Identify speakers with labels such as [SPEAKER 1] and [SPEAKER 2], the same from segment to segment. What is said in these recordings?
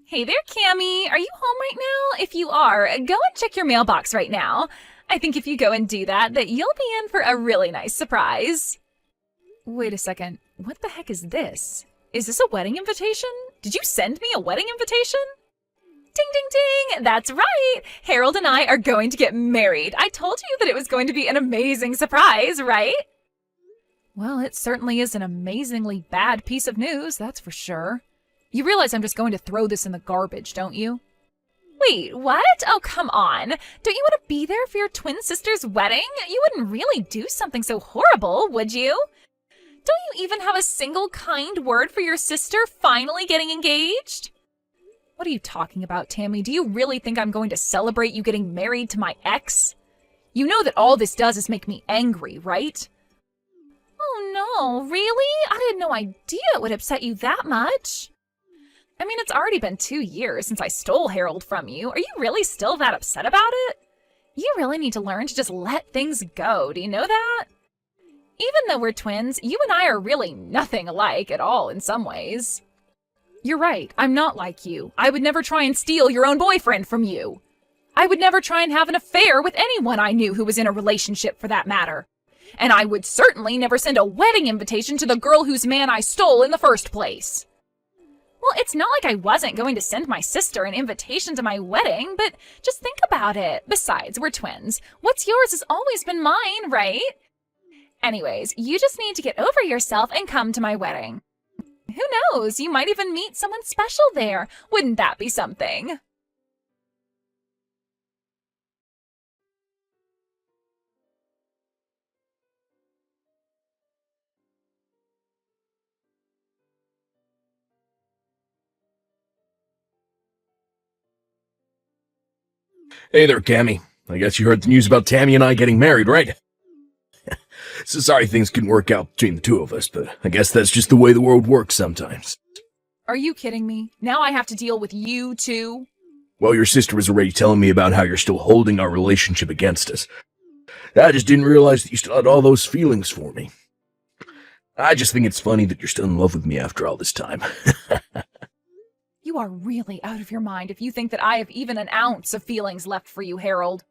[SPEAKER 1] Hey there, Cammy. Are you home right now? If you are, go and check your mailbox right now. I think if you go and do that, you'll be in for a really nice surprise. Wait a second. What the heck is this? Is this a wedding invitation? Did you send me a wedding invitation? Ding, ding, ding! That's right! Harold and I are going to get married. I told you that it was going to be an amazing surprise, right? Well, it certainly is an amazingly bad piece of news, that's for sure. You realize I'm just going to throw this in the garbage, don't you? Wait, what? Oh, come on. Don't you want to be there for your twin sister's wedding? You wouldn't really do something so horrible, would you? Don't you even have a single kind word for your sister finally getting engaged? What are you talking about, Tammy? Do you really think I'm going to celebrate you getting married to my ex? You know that all this does is make me angry, right? Oh no, really? I had no idea it would upset you that much. I mean, it's already been 2 years since I stole Harold from you. Are you really still that upset about it? You really need to learn to just let things go, do you know that? Even though we're twins, you and I are really nothing alike at all in some ways. You're right, I'm not like you. I would never try and steal your own boyfriend from you. I would never try and have an affair with anyone I knew who was in a relationship for that matter. And I would certainly never send a wedding invitation to the girl whose man I stole in the first place. Well, it's not like I wasn't going to send my sister an invitation to my wedding, but just think about it. Besides, we're twins. What's yours has always been mine, right? Anyways, you just need to get over yourself and come to my wedding. Who knows? You might even meet someone special there. Wouldn't that be something?
[SPEAKER 2] Hey there, Cammy. I guess you heard the news about Tammy and I getting married, right? So sorry things couldn't work out between the two of us, but I guess that's just the way the world works sometimes.
[SPEAKER 1] Are you kidding me? Now I have to deal with you too?
[SPEAKER 2] Well, your sister was already telling me about how you're still holding our relationship against us. I just didn't realize that you still had all those feelings for me. I just think it's funny that you're still in love with me after all this time.
[SPEAKER 1] You are really out of your mind if you think that I have even an ounce of feelings left for you, Harold.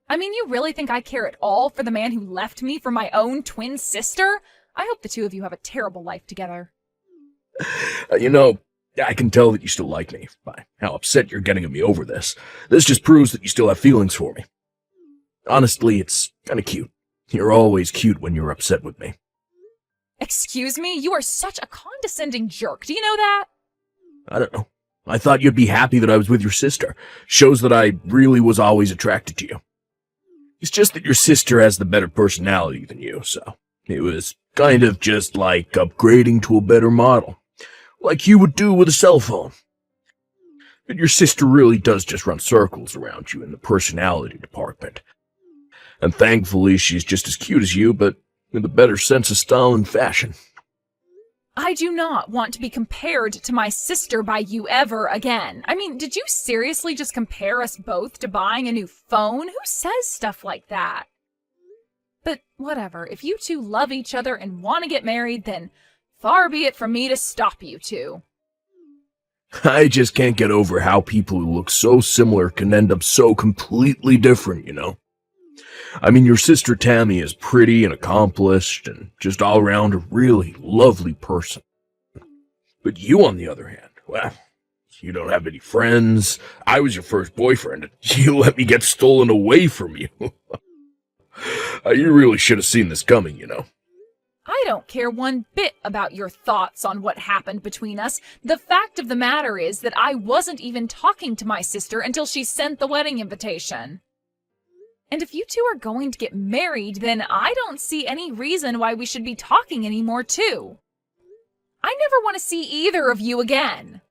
[SPEAKER 1] I mean, you really think I care at all for the man who left me for my own twin sister? I hope the two of you have a terrible life together.
[SPEAKER 2] I can tell that you still like me by how upset you're getting at me over this. This just proves that you still have feelings for me. Honestly, it's kinda cute. You're always cute when you're upset with me.
[SPEAKER 1] Excuse me? You are such a condescending jerk. Do you know that?
[SPEAKER 2] I don't know. I thought you'd be happy that I was with your sister. Shows that I really was always attracted to you. It's just that your sister has the better personality than you, so it was kind of just like upgrading to a better model. Like you would do with a cell phone. But your sister really does just run circles around you in the personality department. And thankfully, she's just as cute as you, but with a better sense of style and fashion.
[SPEAKER 1] I do not want to be compared to my sister by you ever again. I mean, did you seriously just compare us both to buying a new phone? Who says stuff like that? But whatever, if you two love each other and want to get married, then far be it from me to stop you two.
[SPEAKER 2] I just can't get over how people who look so similar can end up so completely different. I mean, your sister Tammy is pretty and accomplished and just all around a really lovely person. But you, on the other hand, well, you don't have any friends. I was your first boyfriend, and you let me get stolen away from you. You really should have seen this coming.
[SPEAKER 1] I don't care one bit about your thoughts on what happened between us. The fact of the matter is that I wasn't even talking to my sister until she sent the wedding invitation. And if you two are going to get married, then I don't see any reason why we should be talking anymore, too. I never want to see either of you again.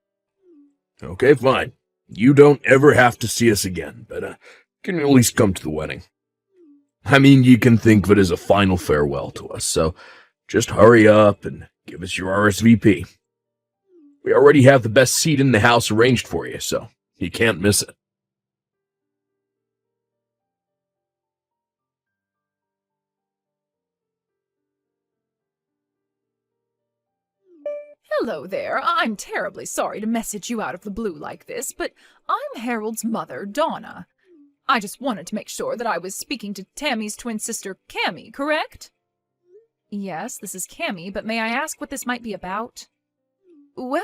[SPEAKER 2] Okay, fine. You don't ever have to see us again, but can at least come to the wedding. I mean, you can think of it as a final farewell to us, so just hurry up and give us your RSVP. We already have the best seat in the house arranged for you, so you can't miss it.
[SPEAKER 1] Hello there. I'm terribly sorry to message you out of the blue like this, but I'm Harold's mother, Donna. I just wanted to make sure that I was speaking to Tammy's twin sister, Cammy, correct? Yes, this is Cammy, but may I ask what this might be about? Well,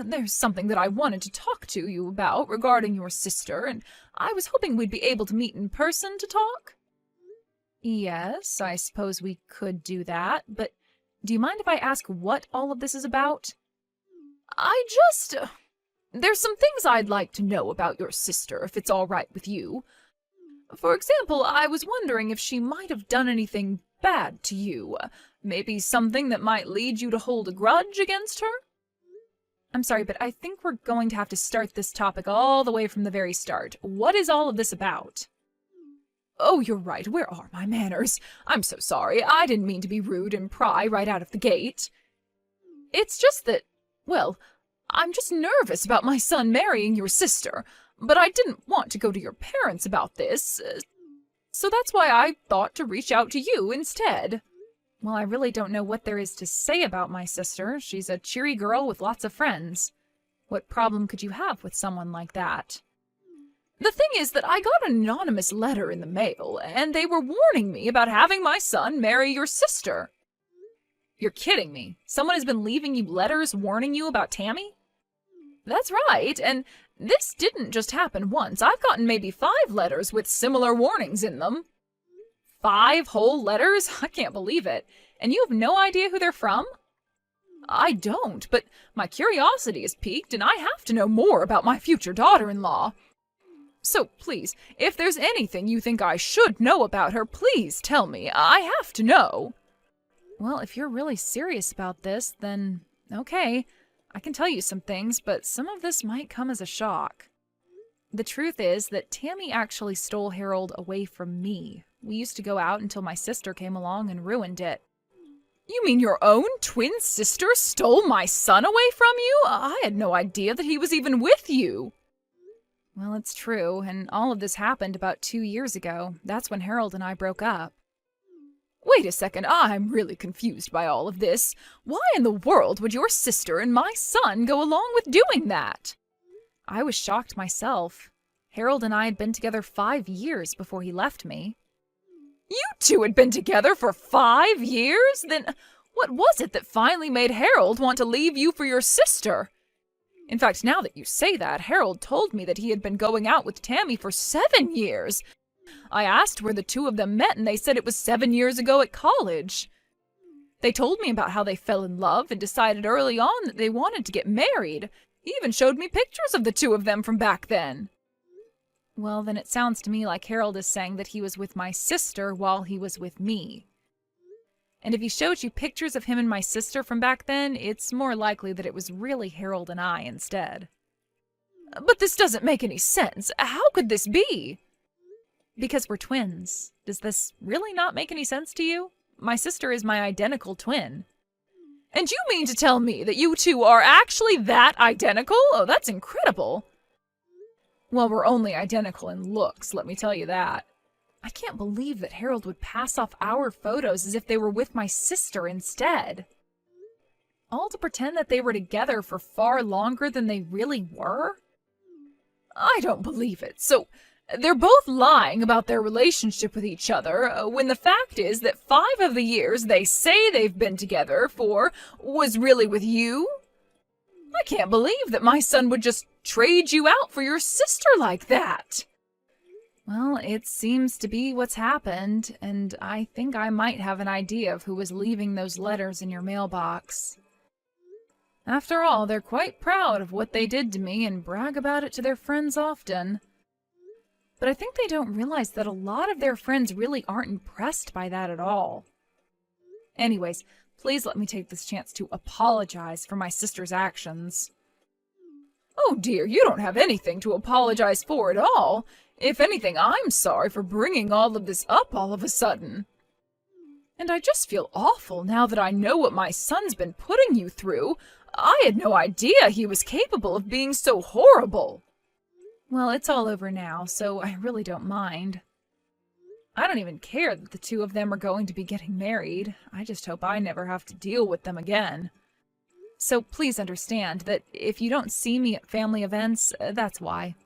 [SPEAKER 1] there's something that I wanted to talk to you about regarding your sister, and I was hoping we'd be able to meet in person to talk. Yes, I suppose we could do that, but do you mind if I ask what all of this is about? There's some things I'd like to know about your sister, if it's all right with you. For example, I was wondering if she might have done anything bad to you. Maybe something that might lead you to hold a grudge against her? I'm sorry, but I think we're going to have to start this topic all the way from the very start. What is all of this about? Oh, you're right. Where are my manners? I'm so sorry. I didn't mean to be rude and pry right out of the gate. It's just that, well, I'm just nervous about my son marrying your sister, but I didn't want to go to your parents about this, so that's why I thought to reach out to you instead. Well, I really don't know what there is to say about my sister. She's a cheery girl with lots of friends. What problem could you have with someone like that? The thing is that I got an anonymous letter in the mail, and they were warning me about having my son marry your sister. You're kidding me. Someone has been leaving you letters warning you about Tammy? That's right, and this didn't just happen once. I've gotten maybe 5 letters with similar warnings in them. 5 whole letters? I can't believe it. And you have no idea who they're from? I don't, but my curiosity is piqued, and I have to know more about my future daughter-in-law. So please, if there's anything you think I should know about her, please tell me. I have to know. Well, if you're really serious about this, then okay. I can tell you some things, but some of this might come as a shock. The truth is that Tammy actually stole Harold away from me. We used to go out until my sister came along and ruined it. You mean your own twin sister stole my son away from you? I had no idea that he was even with you. Well, it's true, and all of this happened about 2 years ago. That's when Harold and I broke up. Wait a second, I'm really confused by all of this. Why in the world would your sister and my son go along with doing that? I was shocked myself. Harold and I had been together 5 years before he left me. You two had been together for 5 years? Then what was it that finally made Harold want to leave you for your sister? In fact, now that you say that, Harold told me that he had been going out with Tammy for 7 years. I asked where the two of them met, and they said it was 7 years ago at college. They told me about how they fell in love and decided early on that they wanted to get married. He even showed me pictures of the two of them from back then. Well, then it sounds to me like Harold is saying that he was with my sister while he was with me. And if he showed you pictures of him and my sister from back then, it's more likely that it was really Harold and I instead. But this doesn't make any sense. How could this be? Because we're twins. Does this really not make any sense to you? My sister is my identical twin. And you mean to tell me that you two are actually that identical? Oh, that's incredible. Well, we're only identical in looks, let me tell you that. I can't believe that Harold would pass off our photos as if they were with my sister instead. All to pretend that they were together for far longer than they really were? I don't believe it. So, they're both lying about their relationship with each other, when the fact is that 5 of the years they say they've been together for was really with you? I can't believe that my son would just trade you out for your sister like that. Well, it seems to be what's happened, and I think I might have an idea of who was leaving those letters in your mailbox. After all, they're quite proud of what they did to me and brag about it to their friends often. But I think they don't realize that a lot of their friends really aren't impressed by that at all. Anyways, please let me take this chance to apologize for my sister's actions. Oh dear, you don't have anything to apologize for at all. If anything, I'm sorry for bringing all of this up all of a sudden. And I just feel awful now that I know what my son's been putting you through. I had no idea he was capable of being so horrible. Well, it's all over now, so I really don't mind. I don't even care that the two of them are going to be getting married. I just hope I never have to deal with them again. So please understand that if you don't see me at family events, that's why.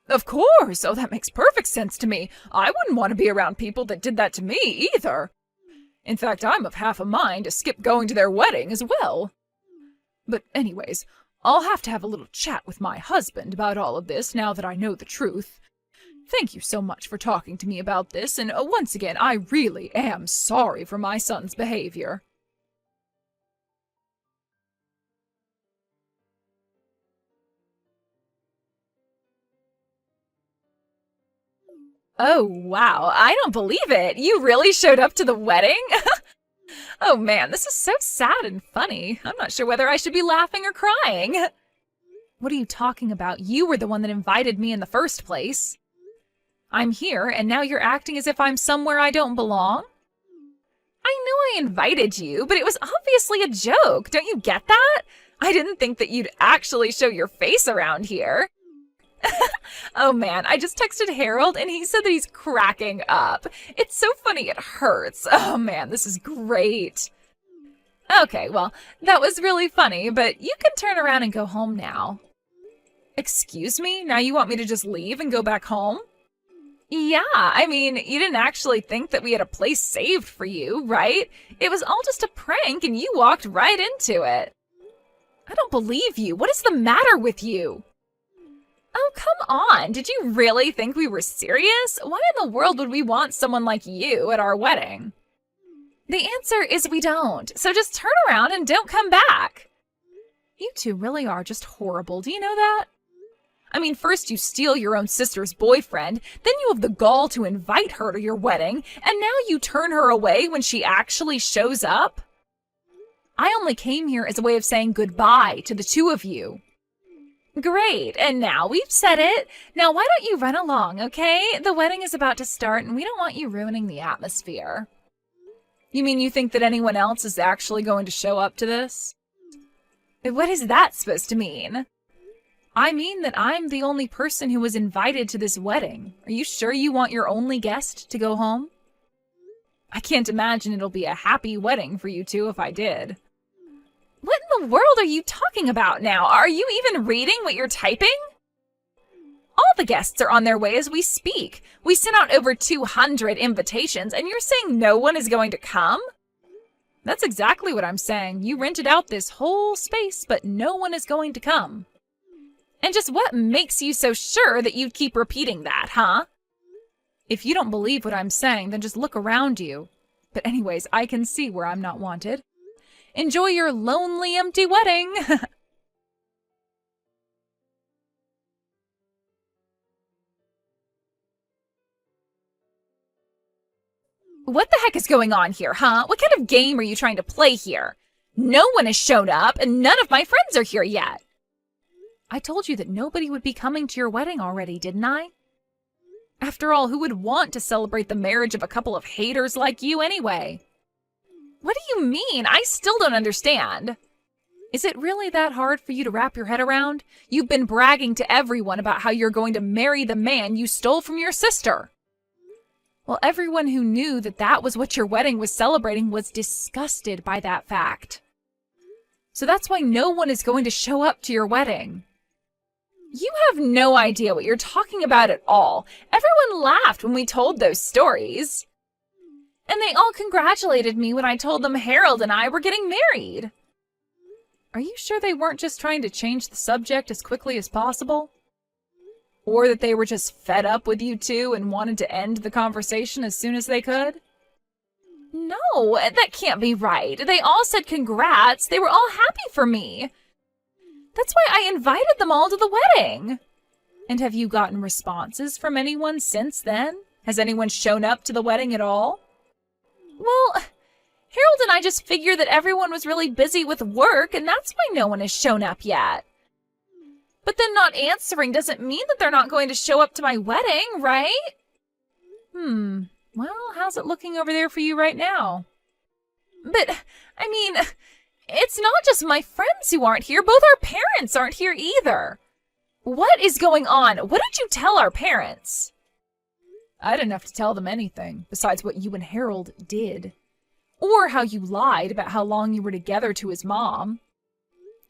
[SPEAKER 1] Of course! Oh, that makes perfect sense to me. I wouldn't want to be around people that did that to me, either. In fact, I'm of half a mind to skip going to their wedding as well. But anyways, I'll have to have a little chat with my husband about all of this now that I know the truth. Thank you so much for talking to me about this, and once again, I really am sorry for my son's behavior. Oh, wow, I don't believe it. You really showed up to the wedding? Oh man, this is so sad and funny. I'm not sure whether I should be laughing or crying. What are you talking about? You were the one that invited me in the first place. I'm here, and now you're acting as if I'm somewhere I don't belong? I know I invited you, but it was obviously a joke. Don't you get that? I didn't think that you'd actually show your face around here. Oh man, I just texted Harold and he said that he's cracking up. It's so funny it hurts. Oh man, this is great. Okay, well, that was really funny, but you can turn around and go home now. Excuse me? Now you want me to just leave and go back home? Yeah, I mean, you didn't actually think that we had a place saved for you, right? It was all just a prank and you walked right into it. I don't believe you. What is the matter with you? Oh, come on. Did you really think we were serious? Why in the world would we want someone like you at our wedding? The answer is we don't. So just turn around and don't come back. You two really are just horrible. Do you know that? I mean, first you steal your own sister's boyfriend, then you have the gall to invite her to your wedding, and now you turn her away when she actually shows up? I only came here as a way of saying goodbye to the two of you. Great, and now we've said it. Now why don't you run along, okay? The wedding is about to start and we don't want you ruining the atmosphere. You mean you think that anyone else is actually going to show up to this? What is that supposed to mean? I mean that I'm the only person who was invited to this wedding. Are you sure you want your only guest to go home? I can't imagine it'll be a happy wedding for you two if I did. What in the world are you talking about now? Are you even reading what you're typing? All the guests are on their way as we speak. We sent out over 200 invitations, and you're saying no one is going to come? That's exactly what I'm saying. You rented out this whole space, but no one is going to come. And just what makes you so sure that you'd keep repeating that, huh? If you don't believe what I'm saying, then just look around you. But anyways, I can see where I'm not wanted. Enjoy your lonely, empty wedding. What the heck is going on here, huh? What kind of game are you trying to play here? No one has shown up, and none of my friends are here yet. I told you that nobody would be coming to your wedding already, didn't I? After all, who would want to celebrate the marriage of a couple of haters like you anyway? What do you mean? I still don't understand. Is it really that hard for you to wrap your head around? You've been bragging to everyone about how you're going to marry the man you stole from your sister. Well, everyone who knew that that was what your wedding was celebrating was disgusted by that fact. So that's why no one is going to show up to your wedding. You have no idea what you're talking about at all. Everyone laughed when we told those stories. And they all congratulated me when I told them Harold and I were getting married. Are you sure they weren't just trying to change the subject as quickly as possible? Or that they were just fed up with you two and wanted to end the conversation as soon as they could? No, that can't be right. They all said congrats. They were all happy for me. That's why I invited them all to the wedding. And have you gotten responses from anyone since then? Has anyone shown up to the wedding at all? Well, Harold and I just figured that everyone was really busy with work, and that's why no one has shown up yet. But then not answering doesn't mean that they're not going to show up to my wedding, right? Well, how's it looking over there for you right now? But, I mean, it's not just my friends who aren't here. Both our parents aren't here either. What is going on? What did you tell our parents? I didn't have to tell them anything besides what you and Harold did. Or how you lied about how long you were together to his mom.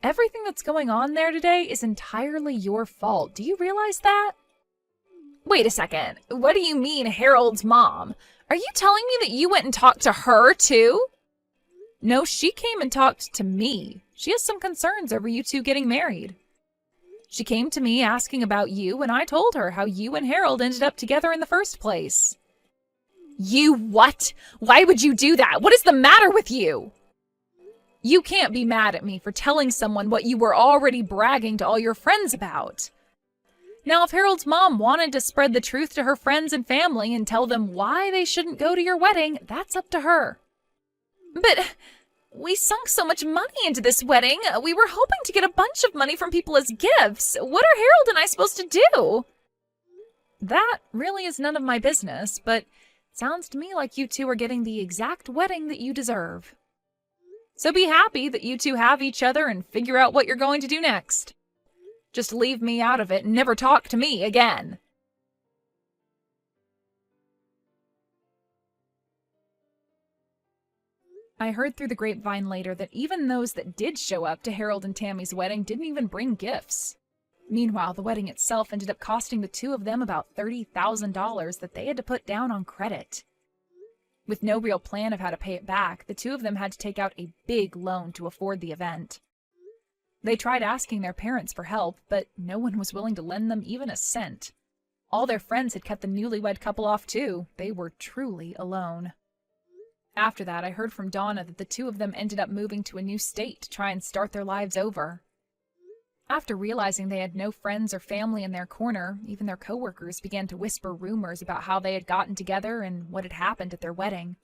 [SPEAKER 1] Everything that's going on there today is entirely your fault. Do you realize that? Wait a second. What do you mean, Harold's mom? Are you telling me that you went and talked to her, too? No, she came and talked to me. She has some concerns over you two getting married. She came to me asking about you, and I told her how you and Harold ended up together in the first place. You what? Why would you do that? What is the matter with you? You can't be mad at me for telling someone what you were already bragging to all your friends about. Now, if Harold's mom wanted to spread the truth to her friends and family and tell them why they shouldn't go to your wedding, that's up to her. But we sunk so much money into this wedding. We were hoping to get a bunch of money from people as gifts. What are Harold and I supposed to do? That really is none of my business, but it sounds to me like you two are getting the exact wedding that you deserve. So be happy that you two have each other and figure out what you're going to do next. Just leave me out of it and never talk to me again. I heard through the grapevine later that even those that did show up to Harold and Tammy's wedding didn't even bring gifts. Meanwhile, the wedding itself ended up costing the two of them about $30,000 that they had to put down on credit. With no real plan of how to pay it back, the two of them had to take out a big loan to afford the event. They tried asking their parents for help, but no one was willing to lend them even a cent. All their friends had cut the newlywed couple off too. They were truly alone. After that, I heard from Donna that the two of them ended up moving to a new state to try and start their lives over. After realizing they had no friends or family in their corner, even their coworkers began to whisper rumors about how they had gotten together and what had happened at their wedding.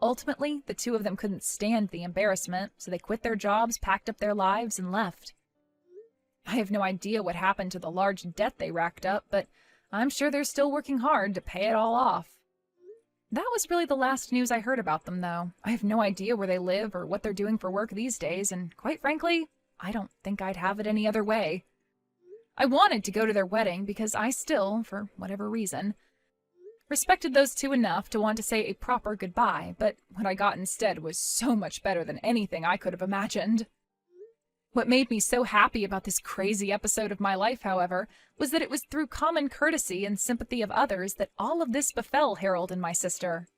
[SPEAKER 1] Ultimately, the two of them couldn't stand the embarrassment, so they quit their jobs, packed up their lives, and left. I have no idea what happened to the large debt they racked up, but I'm sure they're still working hard to pay it all off. That was really the last news I heard about them, though. I have no idea where they live or what they're doing for work these days, and quite frankly, I don't think I'd have it any other way. I wanted to go to their wedding because I still, for whatever reason, respected those two enough to want to say a proper goodbye, but what I got instead was so much better than anything I could have imagined. What made me so happy about this crazy episode of my life, however, was that it was through common courtesy and sympathy of others that all of this befell Harold and my sister.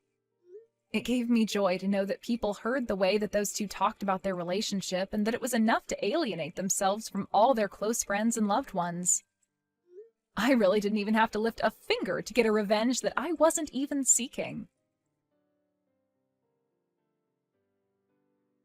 [SPEAKER 1] It gave me joy to know that people heard the way that those two talked about their relationship and that it was enough to alienate themselves from all their close friends and loved ones. I really didn't even have to lift a finger to get a revenge that I wasn't even seeking.